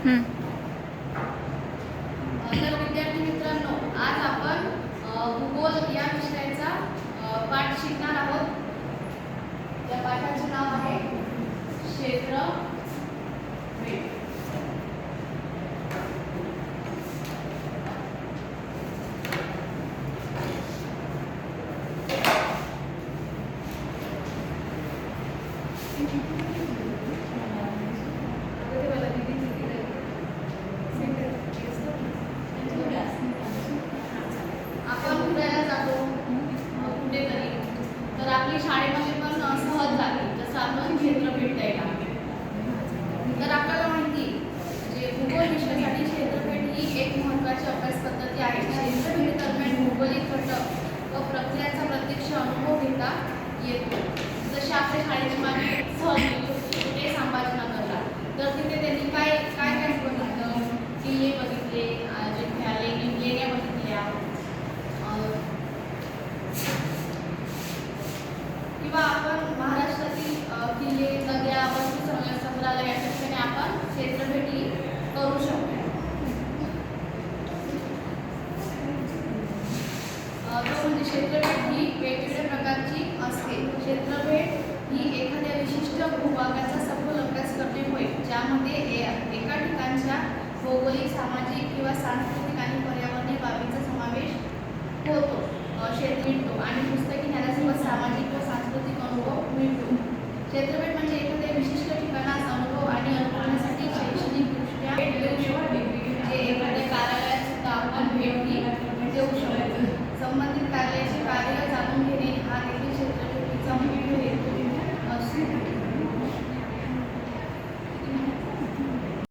तर विद्यार्थी मित्रांनो, आज आपण भूगोल या विषयाचा पाठ शिकणार आहोत। या पाठाचे नाव आहे क्षेत्रफळ। आपण फिरायला जातो कुठेतरी, तर आपली शाळेमध्ये पण सहज जाते, जसं आपण क्षेत्रफळ द्यायला। तर आपल्याला माहिती म्हणजे भूगोल विषयासाठी क्षेत्रफळ ही एक महत्त्वाची अभ्यास पद्धती आहे। क्षेत्रफळ दरम्यान भौगोलिक घटक व प्रक्रियांचा प्रत्यक्ष अनुभव घेता येतो। जसे आपल्या शाळेची मागे सहल गेली होती कुठे, संभाजीनगरला, तर तिथे त्यांनी काय काय काय बघितलं, किल्ले बघितले, लेण्या बघितल्या, किंवा आपण महाराष्ट्रातील किल्ले, नद्या, वस्तू संग्रहालय या ठिकाणी आपण क्षेत्रफळ करू शकतो। तो म्हणजे क्षेत्रफळ ही वेगवेगळ्या प्रकारची असते। क्षेत्रफळ ही एखाद्या विशिष्ट भूभागाचा सखोल अभ्यास करणे होय, ज्यामध्ये एका ठिकाणच्या भौगोलिक, सामाजिक किंवा सांस्कृतिक आणि पर्यावरणीय बाबींचा समावेश होतो मिळतो आणि पुस्तकी ज्ञानासोबत सामाजिक व सांस्कृतिक अनुभव मिळतो। क्षेत्रफळ म्हणजे एखाद्या विशिष्ट